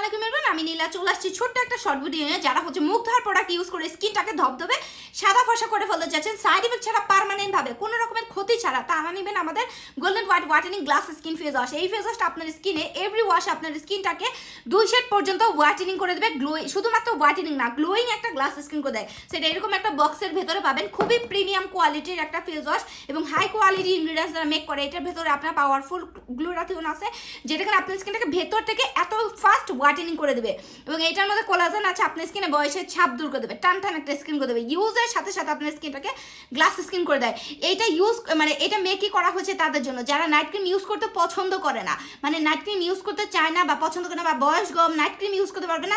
আলাইকুম এভরিওয়ান, আমি নীলা চলে আসছি ছোট্ট একটা শর্ট ভিডিও নিয়ে। যারা হচ্ছে মুখ ধোয়ার প্রোডাক্ট ইউজ করে স্কিনটাকে ধবধবে সাদা ফর্সা করে ফেলতে চাচ্ছেন সাইড ইফেক্ট ছাড়া, পার্মানেন্ট ভাবে কোনো রকমের ক্ষতি ছাড়া, তারা নেবেন আমাদের golden white whitening glass skin face wash. এই ফেস ওয়াশটা আপনার স্কিনে এভরি ওয়াশ আপনার স্কিনটাকে 2 শেড পর্যন্ত হোয়াইটেনিং করে দেবে। গ্লোয়িং, শুধুমাত্র হোয়াইটেনিং না, গ্লোয়িং একটা গ্লাস স্কিন করে দেয়। সেটা এরকম একটা বক্সের ভেতরে পাবেন। খুবই প্রিমিয়াম কোয়ালিটির একটা ফেস ওয়াশ এবং হাই কোয়ালিটি ইনগ্রিডিয়েন্টস দ্বারা মেক করে। এটার ভেতরে আপনার পাওয়ারফুল গ্লুটাথিওন আছে, যেটা কিনা আপনার স্কিনটাকে ভেতর থেকে এত ফাস্ট হোয়াইটেনিং করে দেবে। এবং এটার মধ্যে কোলাজেন আছে, আপনার স্কিনে বয়সের ছাপ দূর করে দেবে, টান টান একটা স্কিন করে দেবে। ইউজের সাথে সাথে আপনার স্কিনটাকে গ্লাস স্কিন করে দেয়। এইটা ইউজ মানে এটা মেকই করা হচ্ছে তাদের জন্য যারা নাইট ক্রিম ইউজ করতে পছন্দ করে না, মানে নাইট ক্রিম ইউজ করতে চায় না বা পছন্দ করে না, বা বয়স কম নাইট ক্রিম ইউজ করতে পারবে না,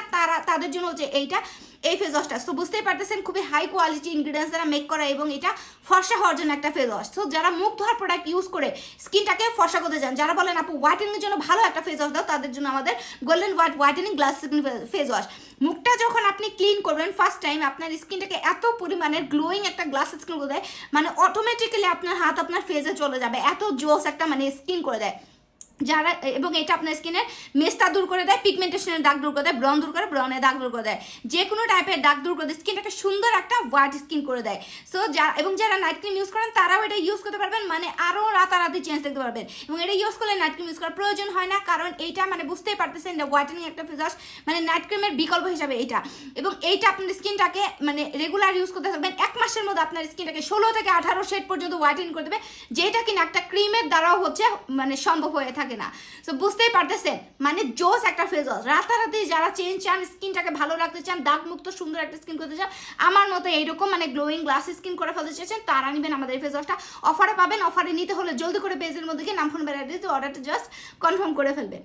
তাদের জন্য হচ্ছে এই ফেস ওয়াশটা। তো বুঝতেই পারতেছেন খুবই হাই কোয়ালিটি ইনগ্রিডিয়েন্টস দ্বারা মেক করা এবং এটা ফর্সা হওয়ার জন্য একটা ফেস ওয়াশ। তো যারা মুখ ধোয়ার প্রোডাক্ট ইউজ করে স্কিনটাকে ফর্সা করতে চান, যারা বলেন আপু হোয়াইটেনিংয়ের জন্য ভালো একটা ফেস ওয়াশ দাও, তাদের জন্য আমাদের golden white whitening glass skin face wash. মুখটা যখন আপনি ক্লিন করবেন ফার্স্ট টাইম, আপনার স্কিনটাকে এত পরিমাণের গ্লোয়িং একটা গ্লাস স্কিন করে দেয়, মানে অটোমেটিক্যালি আপনার হাত আপনার ফেসে চলে যাবে, এত জোস একটা মানে স্কিন করে দেয় যারা। এবং এটা আপনার স্কিনের মেস্তা দূর করে দেয়, পিগমেন্টেশনের দাগ দূর করে দেয়, ব্রন দূর করে, ব্রনের দাগ দূর করে দেয়, যে কোনো টাইপের দাগ দূর করে দেয়, স্কিনটাকে সুন্দর একটা হোয়াইট স্কিন করে দেয়। সো যারা নাইট ক্রিম ইউজ করেন তারাও এটা ইউজ করতে পারবেন, মানে আরও রাতারাতি চেঞ্জ দেখতে পারবেন। এবং এটা ইউজ করলে নাইট ক্রিম ইউজ করার প্রয়োজন হয় না, কারণ এইটা মানে বুঝতেই পারতেছেন এটা হোয়াইটেনিং একটা ফেস ওয়াশ, মানে নাইট ক্রিমের বিকল্প হিসাবে এটা। এবং এইটা আপনার স্কিনটাকে মানে রেগুলার ইউজ করতে থাকবেন, 1 মাসের মধ্যে আপনার স্কিনটাকে 16 থেকে 18 শেড পর্যন্ত হোয়াইটেনিং করে দেবে, যেটা কিনা একটা ক্রিমের দ্বারাও হচ্ছে মানে সম্ভব হয়ে থাকে না। সো বুঝতেই পারতেছেন মানে জোস একটা ফেস ওয়াশ। রাতারাতি যারা চেঞ্জ চান, স্কিনটাকে ভালো রাখতে চান, দাগ মুক্ত সুন্দর একটা স্কিন করতে চান, আমার মতো এইরকম মানে গ্লোয়িং গ্লাস স্কিন করে ফেলতে চাইছেন, তারা নেবেন আমাদের এই ফেস ওয়াশটা। অফারে পাবেন। অফারে নিতে হলে জলদি করে পেজের মধ্যে গিয়ে নাম ফোন অর্ডারটা জাস্ট কনফার্ম করে ফেলবেন।